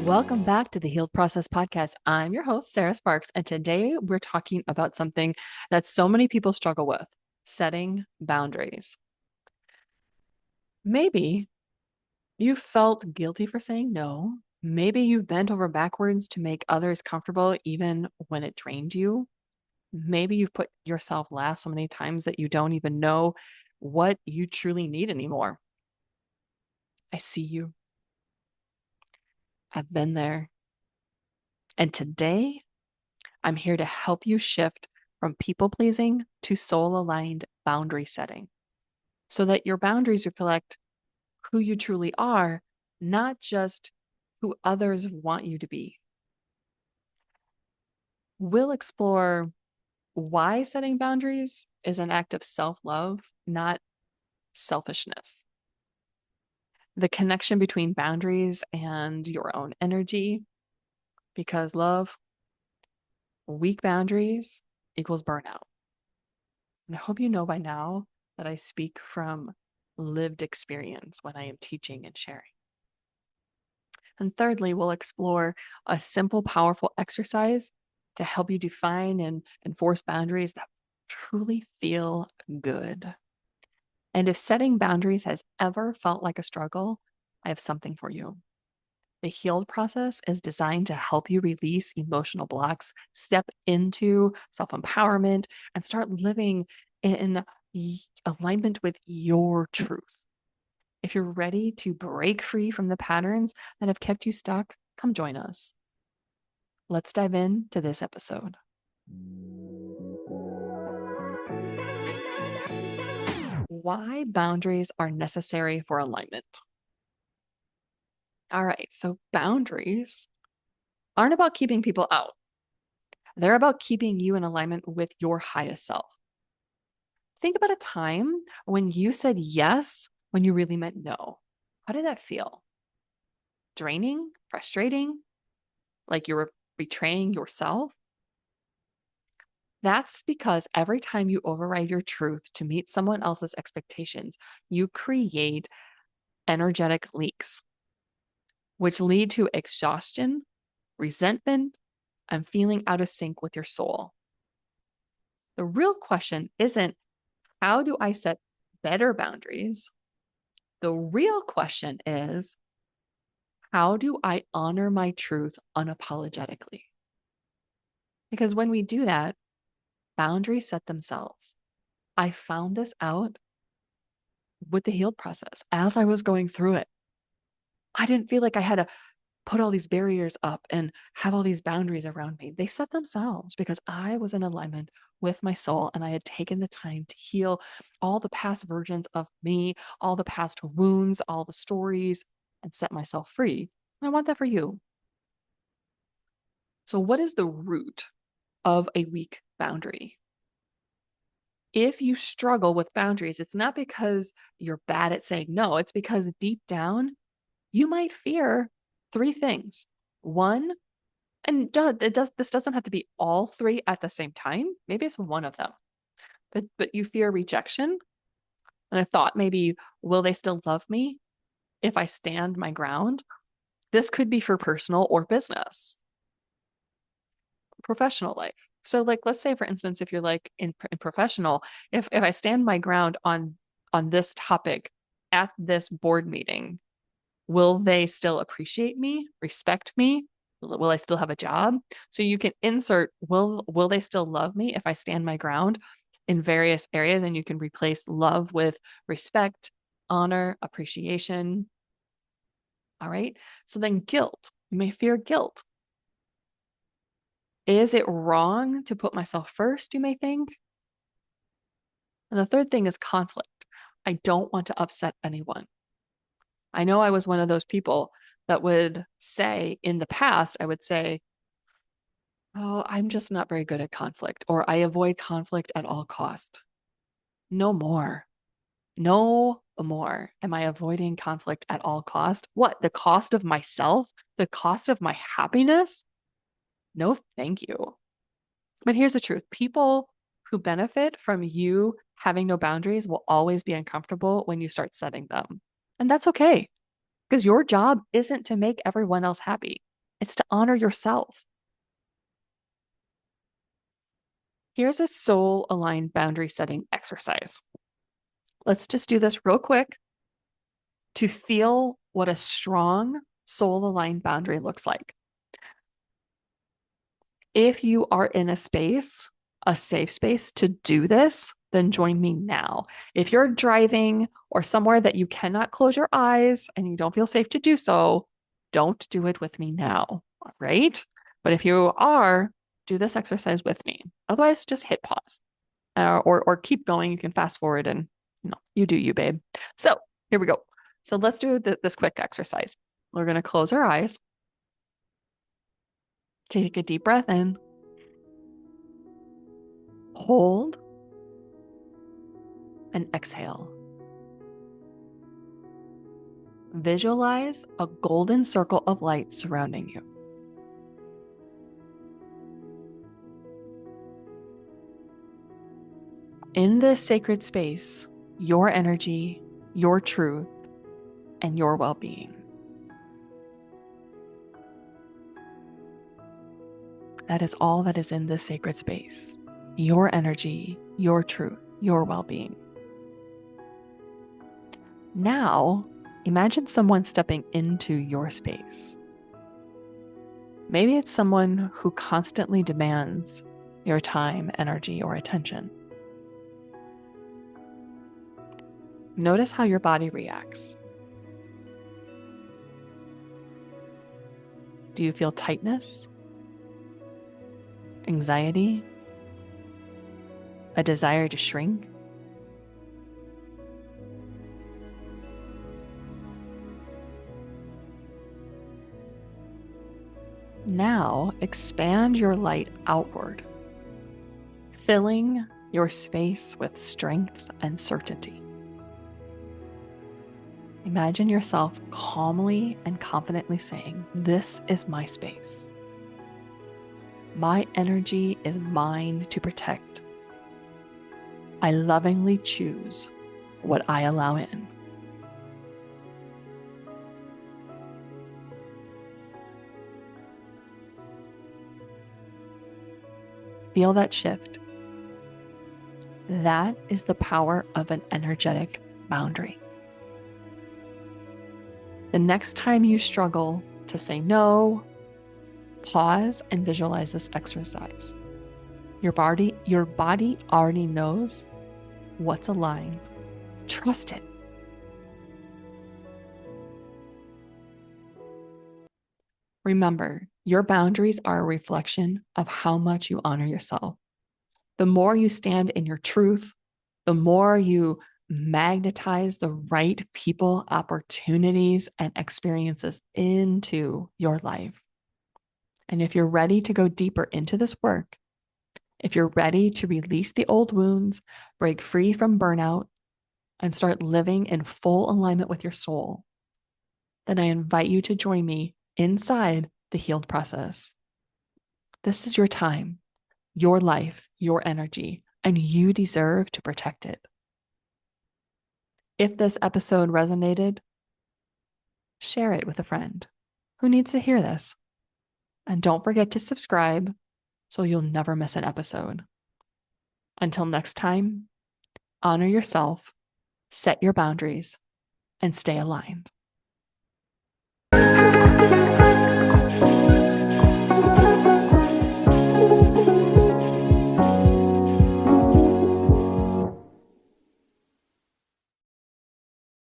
Welcome back to the Healed Process Podcast. I'm your host, Sarah Sparks, and today we're talking about something that so many people struggle with: setting boundaries. Maybe you felt guilty for saying no. Maybe you've bent over backwards to make others comfortable, even when it drained you. Maybe you've put yourself last so many times that you don't even know what you truly need anymore. I see you. I've been there. And today, I'm here to help you shift from people pleasing to soul aligned boundary setting so that your boundaries reflect who you truly are, not just who others want you to be. We'll explore why setting boundaries is an act of self love, not selfishness. The connection between boundaries and your own energy, because love, weak boundaries equals burnout. And I hope you know by now that I speak from lived experience when I am teaching and sharing. And thirdly, we'll explore a simple, powerful exercise to help you define and enforce boundaries that truly feel good. And if setting boundaries has ever felt like a struggle, I have something for you. The healed process is designed to help you release emotional blocks, step into self empowerment, and start living in alignment with your truth. If you're ready to break free from the patterns that have kept you stuck, come join us. Let's dive into this episode. Why boundaries are necessary for alignment. All right, so boundaries aren't about keeping people out. They're about keeping you in alignment with your highest self. Think about a time when you said yes when you really meant no. How did that feel? Draining? Frustrating? Like you were betraying yourself? That's because every time you override your truth to meet someone else's expectations, you create energetic leaks, which lead to exhaustion, resentment, and feeling out of sync with your soul. The real question isn't, how do I set better boundaries? The real question is, how do I honor my truth unapologetically? Because when we do that, boundaries set themselves. I found this out with the healed process as I was going through it. I didn't feel like I had to put all these barriers up and have all these boundaries around me. They set themselves because I was in alignment with my soul and I had taken the time to heal all the past versions of me, all the past wounds, all the stories, and set myself free. And I want that for you. So, what is the root of a weak boundary? If you struggle with boundaries, it's not because you're bad at saying no, it's because deep down, you might fear three things. One, and this doesn't have to be all three at the same time. Maybe it's one of them. But you fear rejection. And I thought maybe, will they still love me if I stand my ground? This could be for personal or business, professional life. So like, let's say for instance, if you're like in professional, if I stand my ground on this topic at this board meeting, will they still appreciate me, respect me? Will I still have a job? So you can insert, will they still love me if I stand my ground in various areas? And you can replace love with respect, honor, appreciation. All right. So then guilt. You may fear guilt. Is it wrong to put myself first, you may think? And the third thing is conflict. I don't want to upset anyone. I know I was one of those people that would say in the past, I would say, oh, I'm just not very good at conflict, or I avoid conflict at all cost. No more. No more am I avoiding conflict at all cost. What? The cost of myself? The cost of my happiness? No, thank you. But here's the truth. People who benefit from you having no boundaries will always be uncomfortable when you start setting them. And that's okay, because your job isn't to make everyone else happy. It's to honor yourself. Here's a soul-aligned boundary setting exercise. Let's just do this real quick to feel what a strong soul-aligned boundary looks like. If you are in a space, a safe space to do this, then join me now. If you're driving or somewhere that you cannot close your eyes and you don't feel safe to do so, don't do it with me now, all right? But if you are, do this exercise with me. Otherwise, just hit pause or keep going. You can fast forward and you do you, babe. So here we go. So let's do this quick exercise. We're going to close our eyes. Take a deep breath in. Hold and exhale. Visualize a golden circle of light surrounding you. In this sacred space, your energy, your truth, and your well-being. That is all that is in this sacred space. Your energy, your truth, your well-being. Now, imagine someone stepping into your space. Maybe it's someone who constantly demands your time, energy, or attention. Notice how your body reacts. Do you feel tightness, anxiety, a desire to shrink? Now, expand your light outward, filling your space with strength and certainty. Imagine yourself calmly and confidently saying, "This is my space. My energy is mine to protect. I lovingly choose what I allow in." Feel that shift. That is the power of an energetic boundary. The next time you struggle to say no, pause and visualize this exercise. Your body already knows what's aligned. Trust it. Remember, your boundaries are a reflection of how much you honor yourself. The more you stand in your truth, the more you magnetize the right people, opportunities, and experiences into your life. And if you're ready to go deeper into this work, if you're ready to release the old wounds, break free from burnout, and start living in full alignment with your soul, then I invite you to join me inside the healed process. This is your time, your life, your energy, and you deserve to protect it. If this episode resonated, share it with a friend who needs to hear this. And don't forget to subscribe so you'll never miss an episode. Until next time, honor yourself, set your boundaries, and stay aligned.